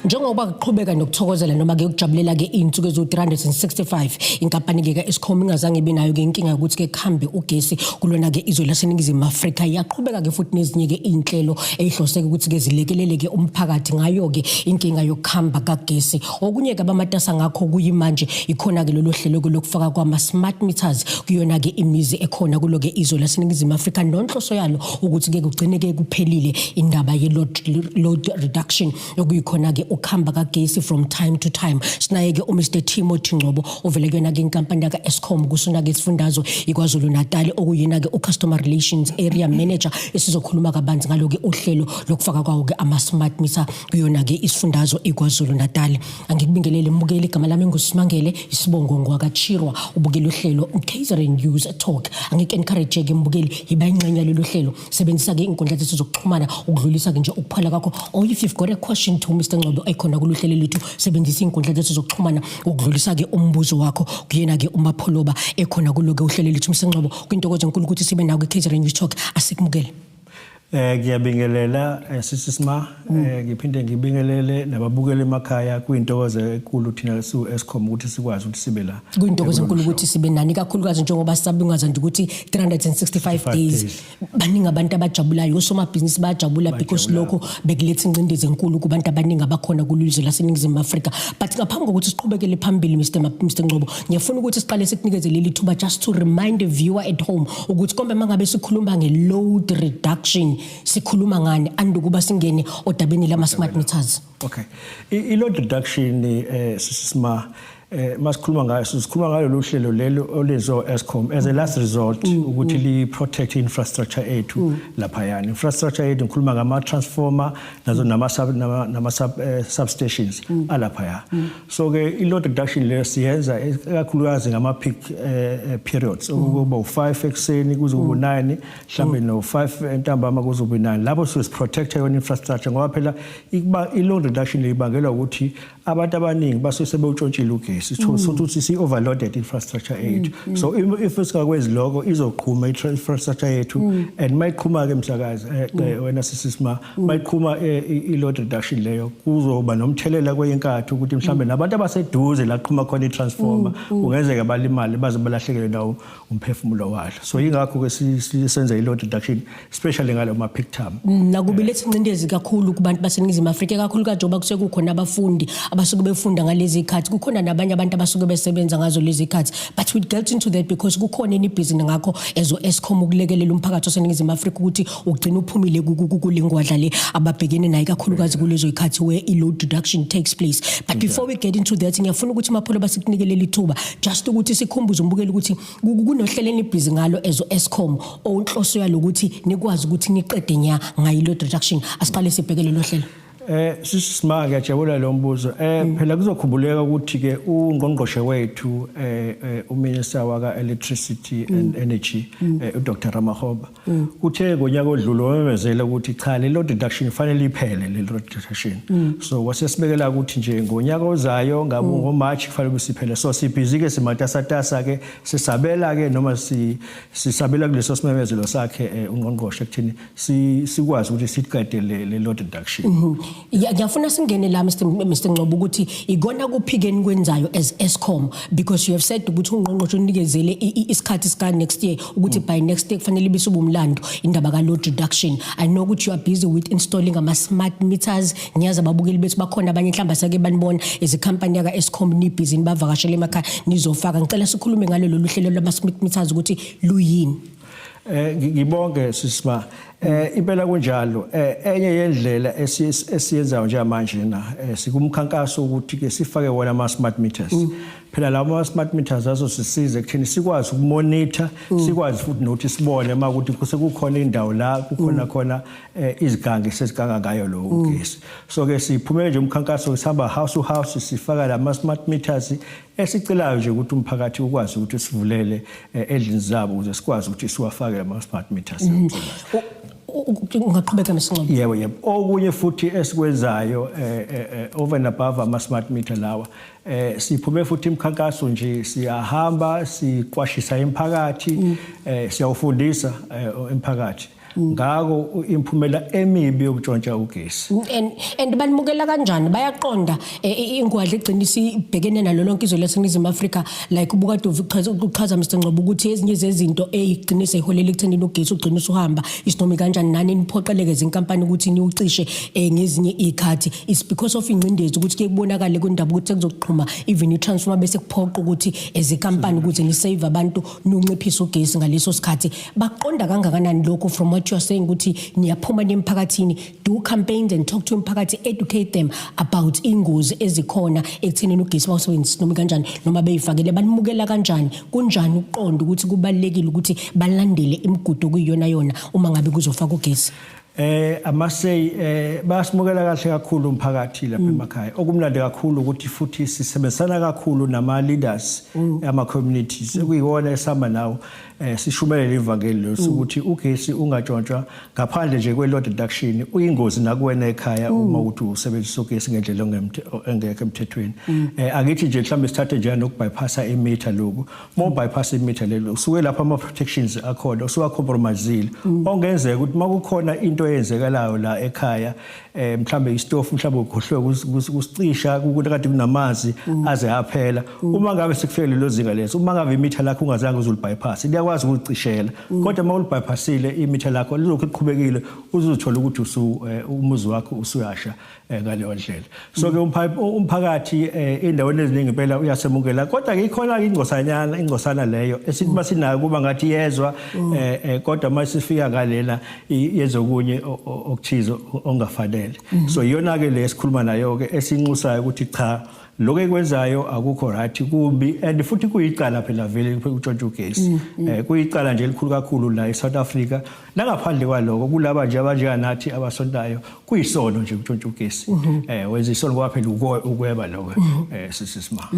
Njengoba kuqhubeka nokuthokozela noma ke ukujabulela ke insuku ezo365 inkampani ke ka-Eskom ingazange benayo ke inkinga ukuthi ke kuhambe ugesi kulona ke izwe laseNingizimu Afrika yaqhubeka ke futhi nezinye ke inhlelo ezihloseke ukuthi ke zilekelele ke umphakathi ngayo ke inkinga yokuhamba kagesi. Okunye ke abamatasa ngakho kuyimanje ikhona ke lolu hlelo lokufaka kwama smart meters kuyona ke imizi ekhona kulo ke izwe laseNingizimu Afrika nonhloso yalo ukuthi ke kugcine ke kuphelile indaba ye load reduction yokuyikhona ke ukuhamba kagesi from time to time. Sinaye ke uMr Timothy Ngcobo ovele kuyona ke inkampani yaka Eskom kusona ke isifundazwe iKwaZulu Natal okuyena ke uCustomer Relations Area Manager esizokhuluma kabanzi ngalo ke uhlelo lokufaka kwawo ke ama smart meter kuyona ke isifundazwe iKwaZulu Natal. Angikubingelele mbukeli igama lami nguSimangele isibongo ngwakachirwa ubukela uhlelo KZN News Talk. Angike encourage ke mbukeli yiba ingxenye lolu hlelo sebenzisa ke inkundla zethu zokuxhumana ukudlulisa ke nje ukuphala kwakho or if you've got a question to Mr Ngcobo ekhona kuluhlelo lethu sebenzisa inkundla zethu zokuxhumana ukudlulisa ke umbuzo wakho kuyena ke uMapholoba ekhona kuloke uhlelo lethu Mr Ngcobo kwintokozo enkulu ukuthi sibe nawo ke KZN News Talk asikumukele. Ngiyabingelela sisima ngiphinde ngibingelele nababukeli emakhaya kuyintokozo enkulu thina Eskom ukuthi sikwazi ukuthi sibe la. Kuyintokozo enkulu ukuthi sibe nani kakhulukazi njengoba sabingaza nje ukuthi 365 days baningi abantu abajabulayo osomabhizinisi bayajabula because lokho bekuletha ingcindezi enkulu kubantu abaningi abakhona kulizwe laseNingizimu Afrika. But ngaphambi kokuthi siqhubekele phambili Mr Ngcobo ngiyafuna ukuthi siqale sikunikeze leli thuba just to remind the viewer at home ukuthi kombe mangabe sikhuluma nge-load reduction sikhuluma ngani andukuba singene odabeni lama smart meters. Okay, i-load reduction sisima masikhuluma ngayo sikhuluma ngalo lo hlelo lelo olenzo Eskom as a last resort ukuthi li protect infrastructure ethu lapha yani infrastructure ethu ngikhuluma ngama transformer nazo nama substations alapha ya. So ke i-load reduction le siyenza kakhulukazi ngama peak periods ukuba u5 ekseni kuze kube 9 mhlambe no5 entambama kuze kube 9 lapho so protect your infrastructure ngoba phela i-load reduction le ibangelwa ukuthi abantu abaningi basebewutshontshile ugesi so ukuthi si overloaded infrastructure yethu. So if isikakwenzi lokho izoqhuma infrastructure yethu and mayiqhuma ke msakazi wena sisima mayiqhuma i-load reduction leyo kuzoba nomthelela kweyinkathu ukuthi mhlambe nabantu abaseduze la qhuma khona itransformer kungenzeka balimali baze balahlekelwe nawo umphefumulo walo. So ingakho ke sisenza i-load reduction especially ngalo ma peak time. Nakubilethe incindezi kakhulu kubantu baseNingizimu Afrika kakhulukazi njengoba kusekukhona abafundi abasuke befunda ngalezi ikhathi kukhona nabanye abantu abasuke besebenza ngazo lezi ikhathi but we get into that because kukhona inibhizinisi ngakho ezo Eskom ukulekelela umphakathi waseNingizimu Afrika ukuthi ugcina uphumile kulengwadla le ababhekene nayo kakhulukazi kulezo ikhathi where i-load reduction takes place. But before we get into that ngiyafuna ukuthi Mapholoba sikunikelela ithuba just ukuthi sikhumbuze umbukeli ukuthi kunohlelo enibhizi ngalo ezo Eskom onhloso yalokuthi nikwazi ukuthi niqede nya ngayi-load reduction. Asiqale sibhekele lo hlelo. Sisima ngiyajabula lo mbuzo phela kuzokhumbuleka ukuthi ke ungqongqoshe wethu uMinister waka Electricity and Energy uDr Ramaphosa uthe ngonyaka odlule wamemezela ukuthi cha le load reduction fanele iphele le load reduction. So wasesibekela ukuthi nje ngonyaka ozayo ngabe ngoMarch kufanele siphele. So sibhizi ke simatasatasa ke sisabela ke noma sisabela kuleso simemezelo sakhe ungqongqoshe ekuthini sikwazi ukuthi siqede le load reduction. Ngiyafuna singene la Mr Ngcobo ukuthi ikona kuphikeni kwenzayo as Eskom because you have said ukuthi ungqongqoshe unikezele isikhathi sika next year ukuthi by next year kufanele bisuba umlando indaba ka load reduction. I know ukuthi you are busy with installing ama smart meters. Ngiyazi ababukeli bethu bakhona abanye mhlamba sake banibona ezikhampani yaka Eskom ni busy nibavakashela emakhaya nizofaka. Ngicela sikhulume ngalo lolu hlelo lama smart meters ukuthi luyini. Ngibonge sisima impela kunjalo enye yendlela esiyenzayo nje manje na sikumkhankaso ukuthi ke sifake wona ama smart meters. Phela lawo smart meters azosisiza ekuthini sikwazi ukumonitor sikwazi futhi nokuthi sibone uma ukuthi kusekukhona indawo la kukhona khona izigangi seziganga ngayo lo ugesi. So ke siphume nje umkhankaso sihamba house to house sifaka la smart meters esicelayo nje ukuthi umphakathi ukwazi ukuthi sivulele endlini zabo ukuze sikwazi ukuthi siwafake la smart meters. Ungaqhubeka Mr. Ngcobo. Yebo. Okunye futhi esikwenzayo over and above ama smart meter lawa siphume futhi imkhankaso nje siyahamba siqwashisa imphakathi siyawufundisa imphakathi ngako imphumela emibi yokutshontsha ugesi. And banimukela kanjani bayaqonda ingwadla egcinisa ibhekene nalo lonke izwe laseNingizimu Afrika like ubukade uchaza Mr Ngcobo ukuthi ezinye zezinto egcinisa iholela ekuthenini ugesi ugcinisa uhamba isinomi kanjani nani niphoqeleke izinkampani ukuthi niucishe ngezinye ikhathi is because of ingcindezi ukuthi ke kubonakala kwindaba ukuthi kuzoqhuma even itransformer bese kuphoqa ukuthi ezikampani ukuthi ni save abantu nunciphisa ugesi ngaleso sikhathi baqonda kangakanani lokho from what you are saying ukuthi niyaphuma nemphakathini do campaigns and talk to umphakathi educate them about ingozi ezikhona ekuthenini ugesi bawusebenzisa noma kanjani noma beyifakele banimukela kanjani kunjani uqonda ukuthi kubalekile ukuthi balandele imigudu kuyiyona yona uma ngabe kuzofaka ugesi. I must say basimukela kahle kakhulu umphakathi lapha emakhaya okumnandi kakhulu ukuthi futhi sisebenzisana kakhulu nama leaders ama communities ekuyona esamba nawo sishumayela ivangeli ukuthi ugesi ungatshontshwa ngaphandle nje kwe load reduction uyingozi nakuwena ekhaya uma uthi usebenzisa ugesi ngendlela engekho emthethweni. Akithi nje mhlawumbe sithathe nje nokubypassa imeter lokho mo bypass imeter lelo usuke lapha ama protections akhona usuka compromisile ongenzeka ukuthi makukhona into eyenzekalayo la ekhaya mhlawumbe istofu mhlawumbe ugohlwe kusicisha ukuthi kade kunamanzi aze aphela uma ngabe sikufike lelo zinga leso uma ngabe imeter lakho ungazange uzulibypass liyakwazi ukucishela kodwa uma ulibypassile imeter lakho lizokho liqhubekile uzothola ukuthi umuzi wakho usuyasha ngaleyo ndlela. So ke umphakathi endaweni eziningi impela uyasemukela kodwa ke ikhona ingcosana leyo esithi masinayo kuba ngathi yezwa kodwa masifika ngalela yezokunye okuthizo ongafanele. So iyona ke lesikhuluma nayo ke esinxusayo ukuthi cha lokho ekwenzayo akukho right kumbi and futhi kuyicala phela vele ukutshontsha ugesi kuyicala nje elikhulu kakhulu la eSouth Africa nangaphandle kwaloko kulaba nje abanjenganathi abasontayo kuyisono nje ukutshontsha ugesi wenza isono ngoba phela ukweba lokho sisima.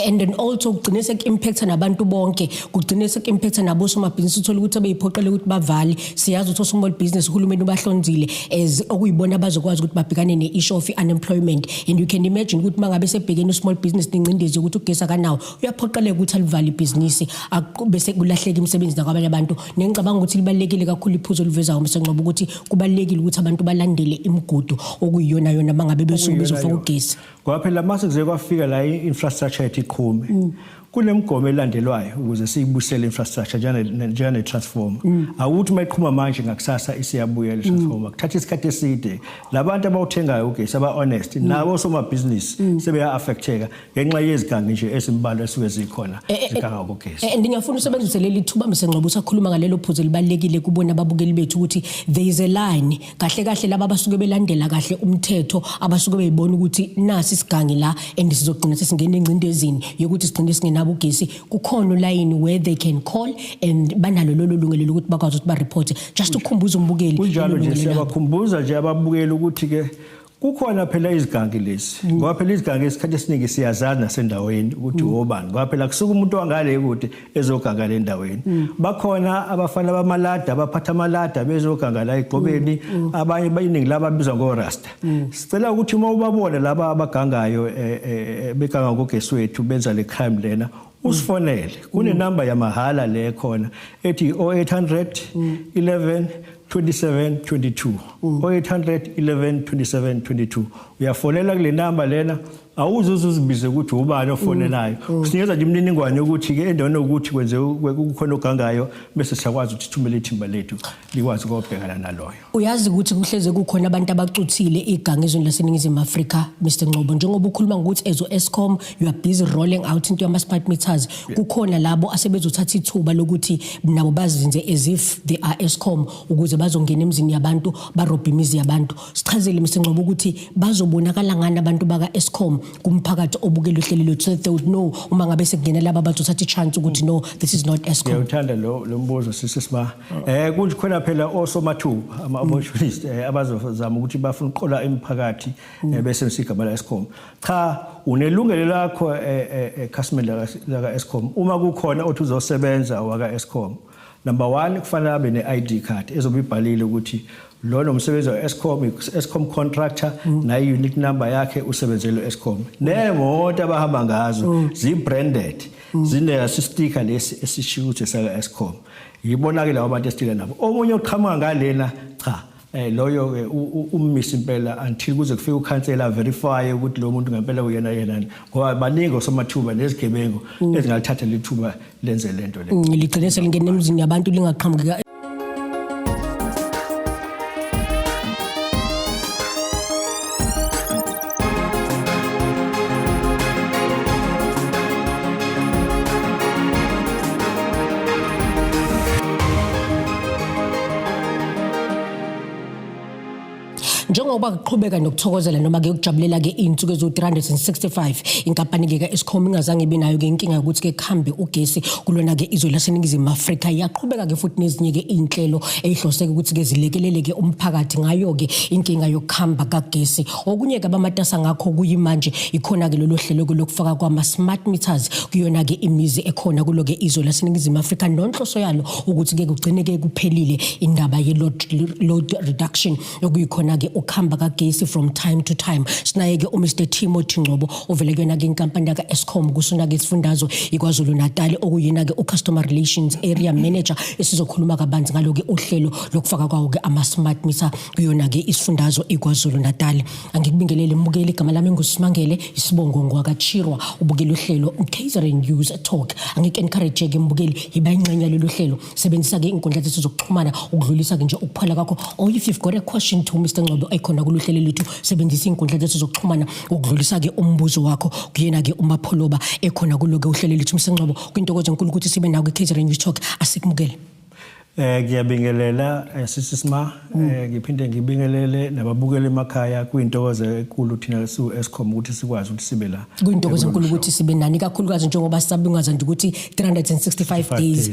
And then also kugcinisa impact nabantu bonke kugcinisa impact nabo somabhizinisi uthola ukuthi abeyiphoqele ukuthi bavale siyazi ukuthi small business uhulumeni ubahlonzile as okuyibona bazokwazi ukuthi babhekane neissue of unemployment and you can imagine ukuthi mangabe sebhekene small business ningcindezi ukuthi ugesi akanawo uyaphoqeleka ukuthi alivale ibhizinisi bese kulahleka imisebenzi nakwabanye abantu ngicabanga ukuthi libalekile kakhulu iphuzo livezayo Mr Ngcobo ukuthi kubalekile ukuthi abantu balandele imigudu okuyiyona yona mangabe bezofaka ugesi ngoba phela mase kuze kwafika la infrastructure ethiqhume kunemgomo elandelwayo ukuze siyibusele infrastructure njane transformer awuthi mayiqhuma manje ngakusasa isiyabuyela transformer kuthatha isikhathi eside labantu abawuthengayo ugesi aba honest nabo soma business sebeya affecteka ngenxa yezigangi nje esimbalwa esuke zikhona ziganga kugesi. Ngiyafuna usebenzise leli thuba Mr Ngcobo usakhuluma ngalelo phuzo libalekile kubona ababukeli bethu ukuthi there is a line kahle kahle laba basuke belandela kahle umthetho abasuke beyibona ukuthi nasi isigangi la and sizogcina sesingena engcindezini yokuthi sigcine singena ugesi kukhona line where they can call and banalo lolu lungelo lokuthi bakwazi ukuthi ba report just ukukhumbuza umbukeli kunjalo nje siyabakhumbuza nje ababukeli ukuthi ke kukhona phela izigangi lezi ngoba phela izigangi esikhathi esiningi siyazazi nasendaweni ukuthi obani ngoba phela kusuka umuntu wangale ukuthi ezoganga le ndaweni bakhona abafana bamalada abaphatha amalada bezoganga la eGqobeni abanye bayiningi laba bizwa ngo rasta sicela ukuthi uma ubabona laba abagangayo beganga ngogesi wethu benza le crime lena usifonele kune number yamahala le khona ethi 0800 11 27 22 0800 11 27 22 uyafonela kule number lena awuzuzibize ukuthi ubani ofonelayo sinikeza nje imininingwane ukuthi ke endaweni ukuthi kwenze kukhona ogangayo bese siyakwazi ukuthi sithumele ithimba lethu likwazi ukubhekana naloyo. Uyazi ukuthi kuhleze kukhona abantu abacuthile iganga ezweni laseNingizimu Afrika Mr Ngcobo njengoba ukhuluma ngokuthi ezo Eskom you are busy rolling out into ama smart meters kukhona labo asebezothatha ithuba lokuthi nabo bazinze as if they are Eskom ukuze bazongena emzini yabantu barobha imizi yabantu sichazele Mr Ngcobo ukuthi bazobonakala ngani abantu baka Eskom kumphakathi obukela uhlelo lwethu so they would know uma ngabe sekungena laba bazothatha ichance ukuthi no this is not Eskom. Ngiyawuthanda lo mbuzo sisisiba kunje khona phela osomathuba ama opportunists abazozama ukuthi bafuna uqola emphakathi bese sigaba la Eskom cha unelungelo lakho customer la Eskom uma kukhona othi uzosebenza waka Eskom number 1 kufanele abe ne-ID card ezobibhalile ukuthi lo nomsebenzi wa-Eskom contractor na unique number yakhe usebenzele Eskom nemoto abahamba ngazo zi-branded zine sticker lesi esishiya ukuthi saka Eskom yibona ke lawo abantu esitile nabo omunye uqhamuka ngalena cha loyo ke ummisi impela until kuze kufike ukhansela verify ukuthi lo muntu ngempela uyena yena ngoba baningi osomathuba nezigebengu ezingalithatha lithuba lenze lento le ligcine selingena emzini yabantu lingaqhamuka njengoba kuqhubeka nokuthokozela noma ke ukujabulela ke insuku ezo365 inkampani ke kaEskom ingazange benayo ke inkinga ukuthi ke kuhambe ugesi kulona ke izwe laseningizimu Afrika yaqhubeka ke futhi nezinye ke inhlelo ezihloseke ukuthi ke zilekelele ke umphakathi ngayo ke inkinga yokuhamba kagesi okunye ke abamatasa ngakho kuyimanje ikhona ke lolu hlelo lokufaka kwama smart meters kuyona ke imizi ekhona kulo ke izwe laseningizimu Afrika nonhloso yalo ukuthi ke kugcine ke kuphelile indaba ye load reduction okuyikhona ke ukuhamba kagesi from time to time sinaye ke uMr Timothy Ngcobo ovele kuyona ke inkampani ka Eskom kusona ke isifundazwe iKwaZulu Natal okuyena ke uCustomer Relations Area Manager esizokhuluma kabanzi ngalo ke uhlelo lokufaka kwawo ke ama smart meter kuyona ke isifundazwe iKwaZulu Natal angikubingelele mbukeli igama lami nguSimangele isibongo ngwakachirwa ubukela uhlelo Catering News Talk angike encourage ke mbukeli yiba ingxenye lolu hlelo sebenzisa ke inkundla zethu zokuxhumana ukudlulisa ke nje ukuphala kwakho or if you've got a question to Mr Ngcobo ekhona kuluhlelo lethu sebenzisa inkundla zethu zokuxhumana ukudlulisa ke umbuzo wakho kuyena ke uMapholoba ekhona kulo ke uhlelo lethu Mr Ngcobo kwintokozo enkulu ukuthi sibe nawo ke Catering News Talk asikumukele ngiyabingelela sisima ngiphinde ngibingelele nababukeli emakhaya kuyintokozo enkulu thina su Eskom ukuthi sikwazi ukuthi sibe la kuyintokozo enkulu ukuthi sibe nani kakhulukazi njengoba sabungaza nje ukuthi 365 days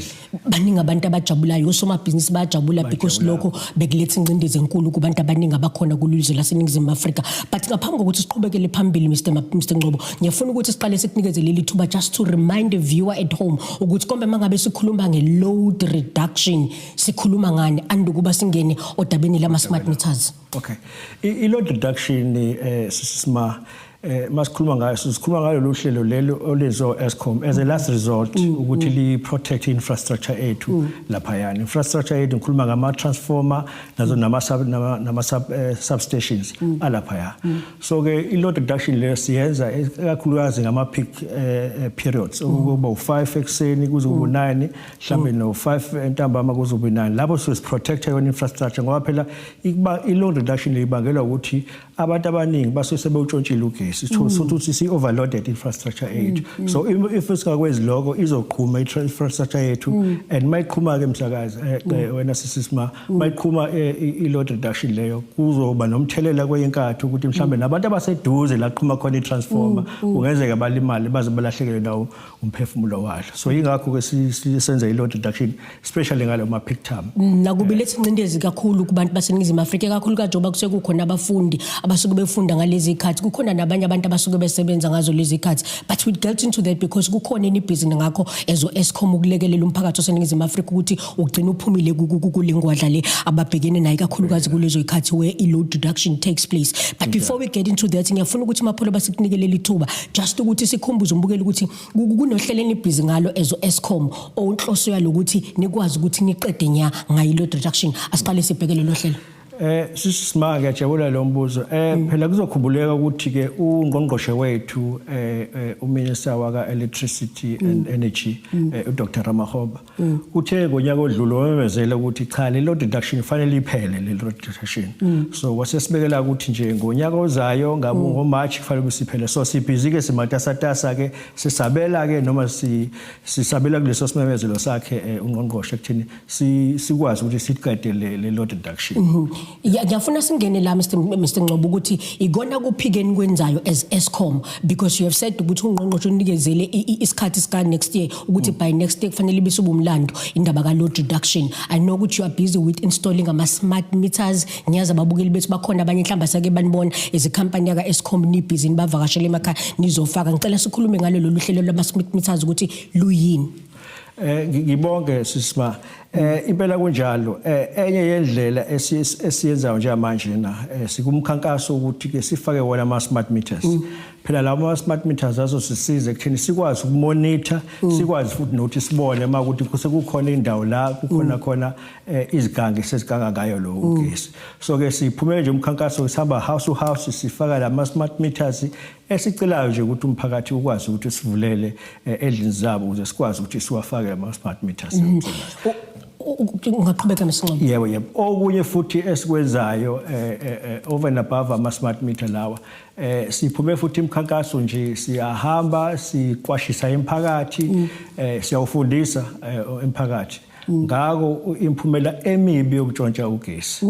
baningi abantu abajabulayo osomabhizinisi bayajabula because lokho bekuletha ingcindezi enkulu kubantu abaningi abakhona kulizwe laseningizimu Afrika but ngaphambi kokuthi siqhubekele phambili Mr Ngcobo ngiyafuna ukuthi siqale sikunikeze leli thuba just to remind the viewer at home ukuthi kombe mangabe sikhuluma ngeload reduction sikhuluma ngani andukuba singene odabeni lama smart meters. Okay, i-load reduction sisima masikhuluma ngayo sikhuluma ngayo lo hlelo lelo olezo Eskom as a last resort ukuthi li protect infrastructure ethu lapha yani infrastructure ethu ngikhuluma ngama transformer nazo nama substations alapha ya so ke i-load reduction le siyenza kakhulukazi ngama peak periods ukuba u5 ekseni kuze kube 9 mhlambe no5 entambama kuze kube 9 lapho siprotect yona infrastructure ngoba phela i-load reduction le ibangelwa ukuthi abantu abaningi basebewutshontshile ugesi so ukuthi si overloaded infrastructure yethu so if isikakwenzi lokho izoqhuma infrastructure yethu and mayiqhuma ke msakazi wena sisima mayiqhuma i-load reduction leyo kuzoba nomthelela kweyinkatho ukuthi mhlambe nabantu abaseduze laqhuma khona i-transformer kungenzeka balimali baze balahlekelwe nawo umphefumulo walo so ingakho ke sisenza i-load reduction especially ngalo ma peak time nakubi lethi incindezi kakhulu kubantu baseningizimu Afrika kakhulukazi njengoba kusekukhona abafundi abasuke befunda ngalezi ikhathi kukhona nabanye abantu abasuke besebenza ngazo lezi ikhathi but we get into that because kukhona inibhizinisi ngakho ezo Eskom ukulekelela umphakathi oseningizimu Afrika ukuthi ugcina uphumile kulengwadla le ababhekene nayo kakhulukazi kulezo ikhathi where i-load reduction takes place but before we get into that ngiyafuna ukuthi Mapholo basikunikelele ithuba just ukuthi sikhumbuze umbukeli ukuthi kunohlelo enibhizi ngalo ezo Eskom onhloso yalokuthi nikwazi ukuthi niqede nya ngayi-load reduction asiqale sibhekele lo hlelo sisima ngiyajabula lo mbuzo phela kuzokhumbuleka ukuthi ke ungqongqoshe wethu uminister waka electricity and energy uDr Ramakgopa uthe ngonyaka odlule wamemezela ukuthi cha le load reduction fanele iphele le load reduction so wasesibekela ukuthi nje ngonyaka ozayo ngo March kufanele siphele so sibhizi ke simatasatasa ke sisabela ke noma sisabela kuleso simemezelo sakhe ungqongqoshe ekuthini sikwazi ukuthi siqede le load reduction ngiyafuna singene la Mr Ngcobo ukuthi ikona kuphikeni kwenzayo as Eskom because you have said ukuthi ungqongqoshe unikezele isikhathi sika next year ukuthi by next year kufanele bisube umlando indaba ka load reduction I know ukuthi you are busy with installing ama smart meters ngiyaza ababukeli bethu bakhona abanye mhlamba sake banibona ezikhampani yaka Eskom ni busy nibavakashela emakhaya nizofaka ngicela sikhulume ngalo lolu hlelo lama smart meters ukuthi luyini ngibonge sisima Impela kunjalo enye yendlela esiyenzayo njengamanje na sikumkhankaso ukuthi ke sifake wona ama smart meters phela lawo ama smart meters azosisiza ekuthini sikwazi ukumonitor sikwazi futhi nokuthi sibone uma ukuthi sekukhona indawo la kukhona khona izigangi seziganga ngayo lo ugesi so ke siphume nje umkhankaso sihamba house to house sifaka lama smart meters esicelayo nje ukuthi umphakathi ukwazi ukuthi sivulele endlini zabo ukuze sikwazi ukuthi siwafake ama smart meters ungaqhubeka nesinqobo yebo okunye futhi esikwenzayo over and above ama smart meter lawa siphume futhi imkhankaso nje siyahamba siqwashisa emphakathi siyawufundisa emphakathi ngako imphumela emibi yokutshontsha ugesi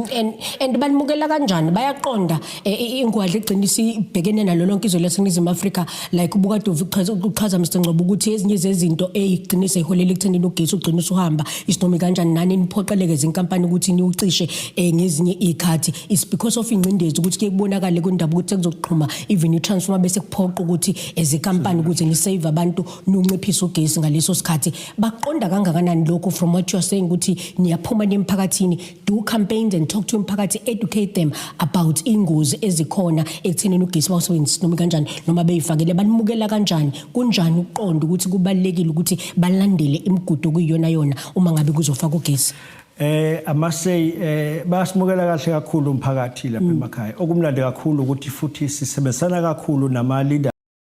and banimukela kanjani bayaqonda ingwadla egcinisa ibhekene nalo lonke izwe laseNingizimu Afrika like ubukade uchaza Mr Ngcobo ukuthi ezinye zezinto egcinisa iholela ekuthenini ugesi ugcinisa uhamba isinomi kanjani nani niphoqeleke izinkampani ukuthi niucishe ngezinye ikhathi is because of ingcindezi ukuthi ke kubonakala kwindaba ukuthi kuzoqhuma even itransformer bese kuphoqa ukuthi ezikampani ukuthi ni save abantu nonciphisa ugesi ngaleso sikhathi baqonda kangakanani lokho from what you are saying ukuthi niyaphuma nemphakathini do campaigns and talk to umphakathi educate them about ingozi ezikhona ekuthenini ugesi bawusebenzisa noma kanjani noma beyifakele banimukela kanjani kunjani uqonda ukuthi kubalekile ukuthi balandele imigudu kuyiyona uma ngabe kuzofaka ugesi amasay basimukela kahle kakhulu umphakathi lapha emakhaya okumnandi kakhulu ukuthi futhi sisebenzisana kakhulu nama leaders